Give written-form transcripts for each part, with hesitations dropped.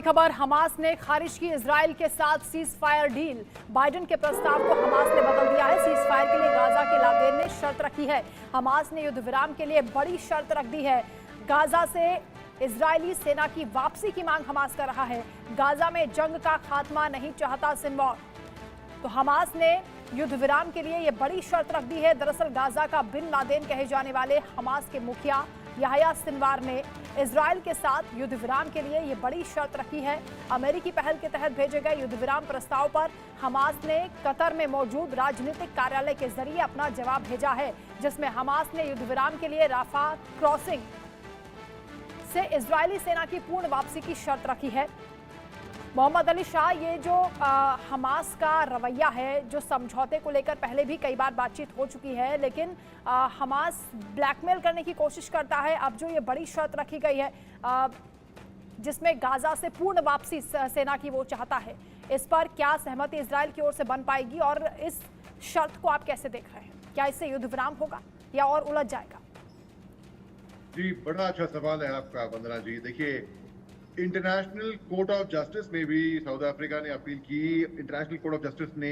खबर, हमास ने खारिज की इजराइल के साथ सीज फायर डील। बाइडेन के प्रस्ताव को हमास ने बदल दिया है। सीज फायर के लिए गाजा के लादेन ने शर्त रखी है। हमास ने युद्ध विराम के लिए बड़ी शर्त रख दी है। गाजा से इजरायली सेना की वापसी की मांग हमास कर रहा है। गाजा में जंग का खात्मा नहीं चाहता सिनवार। तो हमास ने युद्ध विराम के लिए यह बड़ी शर्त रख दी है। दरअसल गाजा का बिन लादेन कहे जाने वाले हमास के मुखिया याह्या सिनवार ने इजराइल के साथ युद्ध विराम के लिए ये बड़ी शर्त रखी है। अमेरिकी पहल के तहत भेजे गए युद्ध विराम प्रस्ताव पर हमास ने कतर में मौजूद राजनीतिक कार्यालय के जरिए अपना जवाब भेजा है, जिसमें हमास ने युद्ध विराम के लिए राफा क्रॉसिंग से इजरायली सेना की पूर्ण वापसी की शर्त रखी है। मोहम्मद अली शाह, ये जो हमास का रवैया है, जो समझौते को लेकर पहले भी कई बार बातचीत हो चुकी है, लेकिन हमास ब्लैकमेल करने की कोशिश करता है। अब जो ये बड़ी शर्त रखी गई है जिसमें गाजा से पूर्ण वापसी सेना की वो चाहता है, इस पर क्या सहमति इजराइल की ओर से बन पाएगी और इस शर्त को आप कैसे देख रहे हैं? क्या इससे युद्ध विराम होगा या और उलझ जाएगा? जी, बड़ा अच्छा सवाल है आपका वंदना जी। देखिए, इंटरनेशनल कोर्ट ऑफ जस्टिस में भी साउथ अफ्रीका ने अपील की। इंटरनेशनल कोर्ट ऑफ जस्टिस ने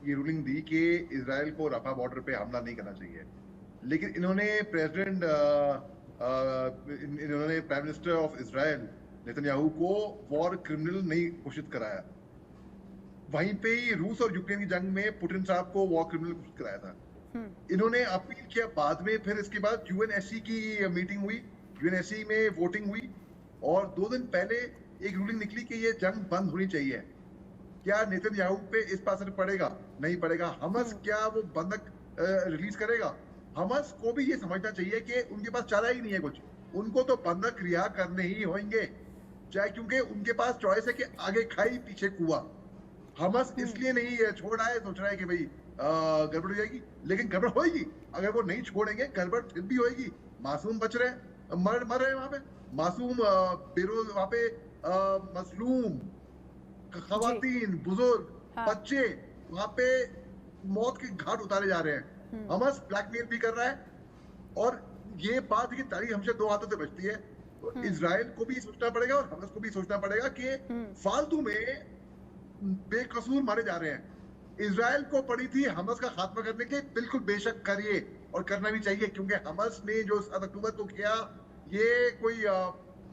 ये रूलिंग दी कि इजराइल को रफा बॉर्डर पे हमला नहीं करना चाहिए, लेकिन इन्होंने prime minister of Israel Netanyahu को वॉर क्रिमिनल नहीं घोषित कराया। वहीं पे ही रूस और यूक्रेन की जंग में पुतिन साहब को वॉर क्रिमिनल घोषित कराया था। इन्होंने अपील किया बाद में, फिर इसके बाद यूएनएससी की मीटिंग हुई, यूएनएससी में वोटिंग हुई और 2 दिन पहले एक रूलिंग निकली कि ये जंग बंद होनी चाहिए। क्या नेतन्याहू पे इस पर असर पड़ेगा? नहीं पड़ेगा। हमास क्या वो बंधक रिलीज करेगा? हमास को भी ये समझना चाहिए कि उनके पास चारा ही नहीं है कुछ, उनको तो बंधक रिहा करने ही होंगे, चाहे, क्योंकि उनके पास चॉइस है कि आगे खाई पीछे कुआं। हमास इसलिए नहीं छोड़ रहा है, सोच रहा है कि भाई गड़बड़ हो जाएगी, लेकिन गड़बड़ होगी। अगर वो नहीं छोड़ेंगे गड़बड़ फिर भी होगी। मासूम बच रहे हैं, मर रहे हैं वहां पे, मासूम बेरोज वहां पे, मजलूम खवातीन, बुजुर्ग, बच्चे वहां पे मौत के घाट उतारे जा रहे हैं। हमास ब्लैकमेल भी कर रहा है और ये बात की तारीख हमसे 2 हाथों से बचती है। तो इजराइल को भी सोचना पड़ेगा और हमास को भी सोचना पड़ेगा कि फालतू में बेकसूर मारे जा रहे हैं। इजराइल को पड़ी थी हमास का खात्मा करने के, बिल्कुल बेशक करिए और करना भी चाहिए, क्योंकि हमास ने जो 7 अक्टूबर को किया ये कोई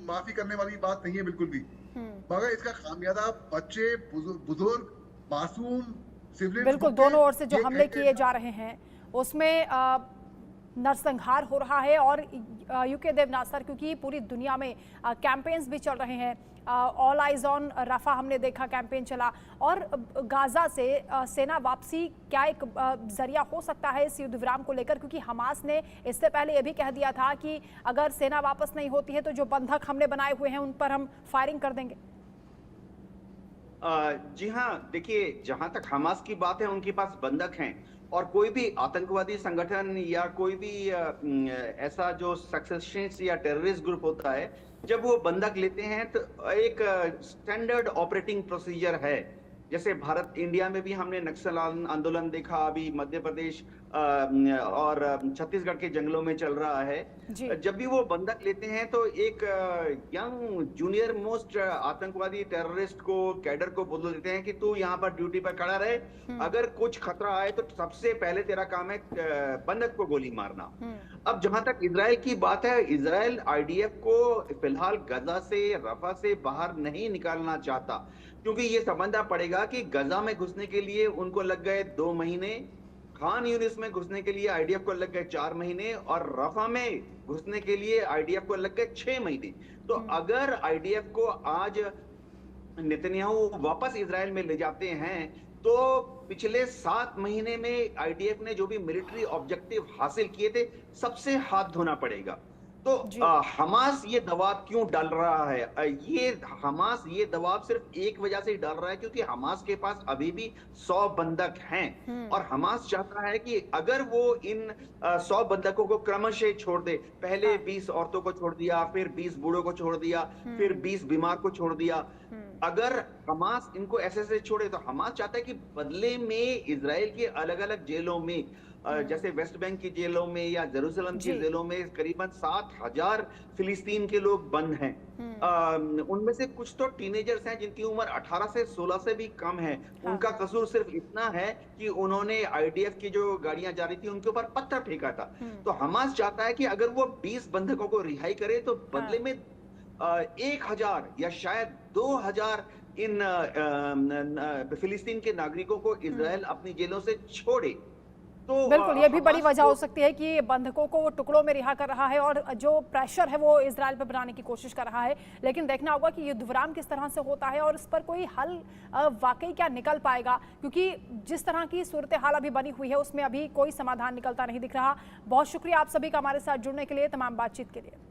माफी करने वाली बात नहीं है बिल्कुल भी। मगर इसका खामियाजा बच्चे, बुजुर्ग, मासूम, सिविलियन, बिल्कुल दोनों ओर से जो हमले किए जा रहे हैं उसमें नरसंहार हो रहा है। और यूके देव नासर, क्योंकि पूरी दुनिया में कैंपेन्स भी चल रहे हैं, ऑल आइज ऑन रफा हमने देखा कैंपेन चला, और गाजा से सेना वापसी क्या एक जरिया हो सकता है इस युद्ध विराम को लेकर? क्योंकि हमास ने इससे पहले यह भी कह दिया था कि अगर सेना वापस नहीं होती है तो जो बंधक हमने बनाए हुए हैं उन पर हम फायरिंग कर देंगे। जी हाँ, देखिए, जहां तक हमास की बात है, उनके पास बंधक हैं और कोई भी आतंकवादी संगठन या कोई भी ऐसा जो सक्सेसिस्ट या टेररिस्ट ग्रुप होता है, जब वो बंधक लेते हैं तो एक स्टैंडर्ड ऑपरेटिंग प्रोसीजर है। जैसे भारत इंडिया में भी हमने नक्सल आंदोलन देखा, अभी मध्य प्रदेश और छत्तीसगढ़ के जंगलों में चल रहा है। जब भी वो बंधक लेते हैं तो एक यंग जूनियर मोस्ट आतंकवादी टेररिस्ट को, कैडर को बोल देते हैं कि तू यहाँ पर ड्यूटी पर खड़ा रहे, अगर कुछ खतरा आए तो सबसे पहले तेरा काम है बंधक को गोली मारना। अब जहां तक इजराइल की बात है, इजराइल आईडीएफ को फिलहाल गजा से, रफा से बाहर नहीं निकालना चाहता, क्योंकि ये समझना पड़ेगा कि गजा में घुसने के लिए उनको लग गए 2 महीने, खान यूनिस में घुसने के लिए आईडीएफ को लग गए 4 महीने और रफा में घुसने के लिए आईडीएफ को लग गए 6 महीने। तो अगर आईडीएफ को आज नेतन्याहू वापस इजराइल में ले जाते हैं तो पिछले 7 महीने में आईडीएफ ने जो भी मिलिट्री ऑब्जेक्टिव हासिल किए थे, सबसे हाथ धोना पड़ेगा। तो हमास ये दबाव क्यों डाल रहा है? ये हमास ये दबाव सिर्फ एक वजह से डाल रहा है, क्योंकि हमास के पास अभी भी 100 बंधक हैं और हमास चाहता है कि अगर वो इन 100 बंधकों को क्रमशः छोड़ दे, पहले 20 औरतों को छोड़ दिया, फिर 20 बूढ़ों को छोड़ दिया, फिर 20 बीमार को छोड़ दिया, अगर हमास इनको ऐसे छोड़े तो हमास चाहता है कि बदले में इजराइल की अलग अलग जेलों में जैसे वेस्ट बैंक की जेलों में या जेरूसलम की जेलों में करीबन 7,000 फिलिस्तीन के लोग बंद हैं। उनमें से कुछ तो टीनेजर्स हैं जिनकी उम्र 18 से 16 से भी कम है। उनका कसूर सिर्फ इतना है कि उन्होंने आईडीएफ की जो गाड़ियां जा रही थी उनके ऊपर पत्थर फेंका था। तो हमास चाहता है कि अगर वो 20 बंधकों को रिहाई करे तो बदले में 1,000 या शायद 2,000 इन फिलिस्तीन के नागरिकों को इजराइल अपनी जेलों से छोड़े। तो बिल्कुल, ये भी बड़ी वजह हो सकती है कि बंधकों को वो टुकड़ों में रिहा कर रहा है और जो प्रेशर है वो इजराइल पर बनाने की कोशिश कर रहा है। लेकिन देखना होगा कि युद्ध विराम किस तरह से होता है और इस पर कोई हल वाकई क्या निकल पाएगा, क्योंकि जिस तरह की सूरत हाल अभी बनी हुई है उसमें अभी कोई समाधान निकलता नहीं दिख रहा। बहुत शुक्रिया आप सभी का हमारे साथ जुड़ने के लिए, तमाम बातचीत के लिए।